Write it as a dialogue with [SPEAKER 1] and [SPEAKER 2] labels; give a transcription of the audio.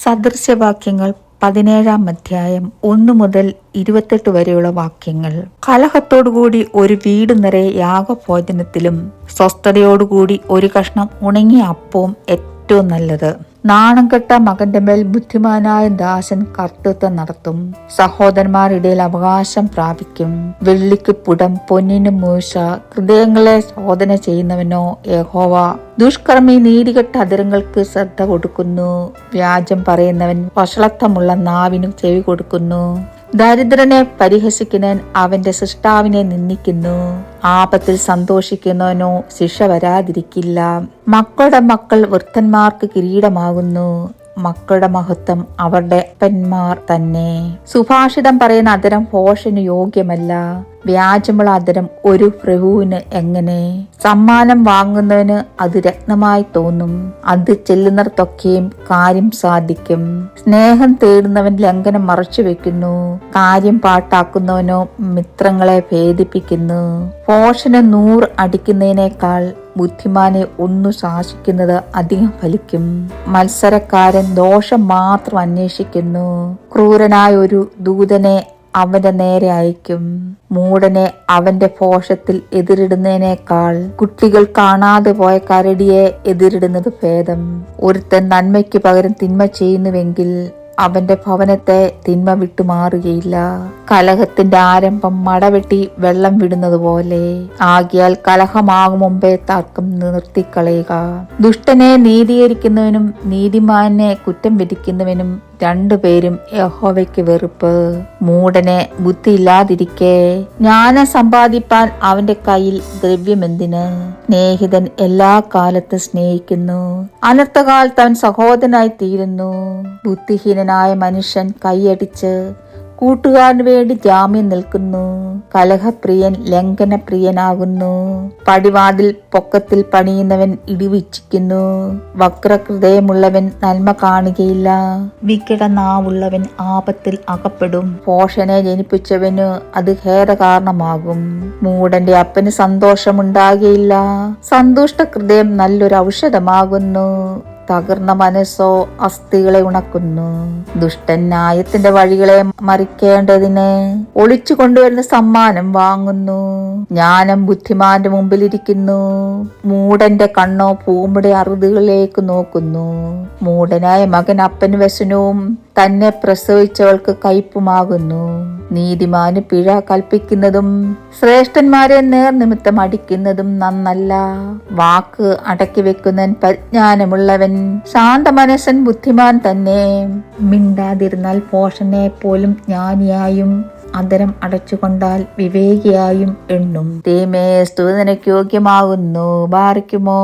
[SPEAKER 1] സദൃശവാക്യങ്ങൾ 17-ാം അധ്യായം 1 മുതൽ 28 വരെയുള്ള വാക്യങ്ങൾ. കലഹത്തോടുകൂടി ഒരു വീട് നിറയെ യാഗഭോജനത്തിലും സ്വസ്ഥതയോടുകൂടി ഒരു കഷ്ണം ഉണങ്ങിയ അപ്പവും ഏറ്റവും നല്ലത്. നാണം കെട്ട മകന്റെ മേൽ ബുദ്ധിമാനായ ദാസൻ കർത്തൃത്വം നടത്തും. സഹോദരന്മാരിടയിൽ അവകാശം പ്രാപിക്കും. വെള്ളിക്ക് പുടം, പൊന്നിന് മൂശ, ഹൃദയങ്ങളെ ശോധന ചെയ്യുന്നവനോ യഹോവ. ദുഷ്കർമ്മി നീതികെട്ട അധരങ്ങൾക്ക് ശ്രദ്ധ കൊടുക്കുന്നു. വ്യാജം പറയുന്നവൻ വഷളത്വമുള്ള നാവിനു ചെവി കൊടുക്കുന്നു. ദരിദ്രനെ പരിഹസിക്കുന്നവൻ അവന്റെ സൃഷ്ടാവിനെ നിന്ദിക്കുന്നു. ആപത്തിൽ സന്തോഷിക്കുന്നവനോ ശിക്ഷ വരാതിരിക്കില്ല. മക്കളുടെ മക്കൾ വൃദ്ധന്മാർക്ക് കിരീടമാകുന്നു. മക്കളുടെ മഹത്വം അവരുടെ അപ്പന്മാർ തന്നെ. സുഭാഷിതം പറയുന്ന അധരം ഭോഷന് യോഗ്യമല്ല. വ്യാജമുള്ള അധരം ഒരു പ്രഭുവിന് എങ്ങനെ? സമ്മാനം വാങ്ങുന്നവന് അത് രത്നമായി തോന്നും. അത് ചെല്ലുന്നിടത്തൊക്കെയും കാര്യം സാധിക്കും. സ്നേഹം തേടുന്നവൻ ലംഘനം മറച്ചു വെക്കുന്നു. കാര്യം പാട്ടാക്കുന്നവനോ മിത്രങ്ങളെ ഭേദിപ്പിക്കുന്നു. ഭോഷന് 100 അടിക്കുന്നതിനേക്കാൾ ബുദ്ധിമാനെ ഒന്നു ശാസിക്കുന്നത് അധികം ഫലിക്കും. മത്സരക്കാരൻ ദോഷം മാത്രം അന്വേഷിക്കുന്നു. ക്രൂരനായ ഒരു ദൂതനെ അവന്റെ നേരെ അയക്കും. മൂടനെ അവന്റെ ഭോഷത്തിൽ എതിരിടുന്നതിനേക്കാൾ കുട്ടികൾ കാണാതെ പോയ കരടിയെ എതിരിടുന്നത് ഭേദം. ഒരുത്തൻ നന്മയ്ക്ക് പകരം തിന്മ ചെയ്യുന്നുവെങ്കിൽ അവന്റെ ഭവനത്തെ തിന്മ വിട്ടുമാറുകയില്ല. കലഹത്തിന്റെ ആരംഭം മടവെട്ടി വെള്ളം വിടുന്നത് പോലെ. ആകിയാൽ കലഹമാകും മുമ്പേ തർക്കം നിർത്തിക്കളയുക. ദുഷ്ടനെ നീതീകരിക്കുന്നവനും നീതിമാനെ കുറ്റം വിധിക്കുന്നവനും രണ്ടുപേരും യഹോവയ്ക്ക് വെറുപ്പ്. മൂടനെ ബുദ്ധിയില്ലാതിരിക്കെ ജ്ഞാനം സമ്പാദിപ്പാൻ അവന്റെ കയ്യിൽ ദ്രവ്യമെന്തിന്? സ്നേഹിതൻ എല്ലാ കാലത്തും സ്നേഹിക്കുന്നു. അനർത്ഥകാലത്ത് അവൻ സഹോദരനായി തീരുന്നു. ബുദ്ധിഹീനനായ മനുഷ്യൻ കൈയടിച്ച് കൂട്ടുകാരന് വേണ്ടി ജാമ്യം നിൽക്കുന്നു. കലഹപ്രിയൻ ലംഘനപ്രിയനാകുന്നു. പടിവാതിൽ പൊക്കത്തിൽ പണിയുന്നവൻ ഇടിവിച്ചിക്കുന്നു. വക്രഹൃദയമുള്ളവൻ നന്മ കാണുകയില്ല. വികട നാവുള്ളവൻ ആപത്തിൽ അകപ്പെടും. ഭോഷനെ ജനിപ്പിച്ചവന് അത് ഖേദകാരണമാകും. മൂടന്റെ അപ്പന് സന്തോഷമുണ്ടാകുകയില്ല. സന്തുഷ്ട ഹൃദയം നല്ലൊരു ഔഷധമാകുന്നു. തകർന്ന മനസ്സോ അസ്ഥികളെ ഉണക്കുന്നു. ദുഷ്ടൻ ന്യായത്തിന്റെ വഴികളെ മറിക്കേണ്ടതിന് ഒളിച്ചു കൊണ്ടുവരുന്ന സമ്മാനം വാങ്ങുന്നു. ജ്ഞാനം ബുദ്ധിമാന്റെ മുമ്പിലിരിക്കുന്നു. മൂടന്റെ കണ്ണോ ഭൂമിയുടെ അറുതികളിലേക്ക് നോക്കുന്നു. മൂടനായ മകൻ അപ്പന് വ്യസനവും തന്നെ പ്രസവിച്ചവൾക്ക് കയ്പുമാകുന്നു. നീതിമാന് പിഴ കൽപ്പിക്കുന്നതും ശ്രേഷ്ഠന്മാരെ നേർനിമിത്തം അടിക്കുന്നതും നന്നല്ല. വാക്ക് അടക്കി വെക്കുന്നവൻ പരിജ്ഞാനമുള്ളവൻ. ശാന്തമനസ്സൻ ബുദ്ധിമാൻ തന്നെ. മിണ്ടാതിരുന്നാൽ ഭോഷനെ പോലും ജ്ഞാനിയായും അധരം അടച്ചുകൊണ്ടാൽ വിവേകിയായും എണ്ണും. ദൈവമേ, സ്തുതി നിനക്ക് യോഗ്യമാകുന്നു. ബാറിക്കുമോ.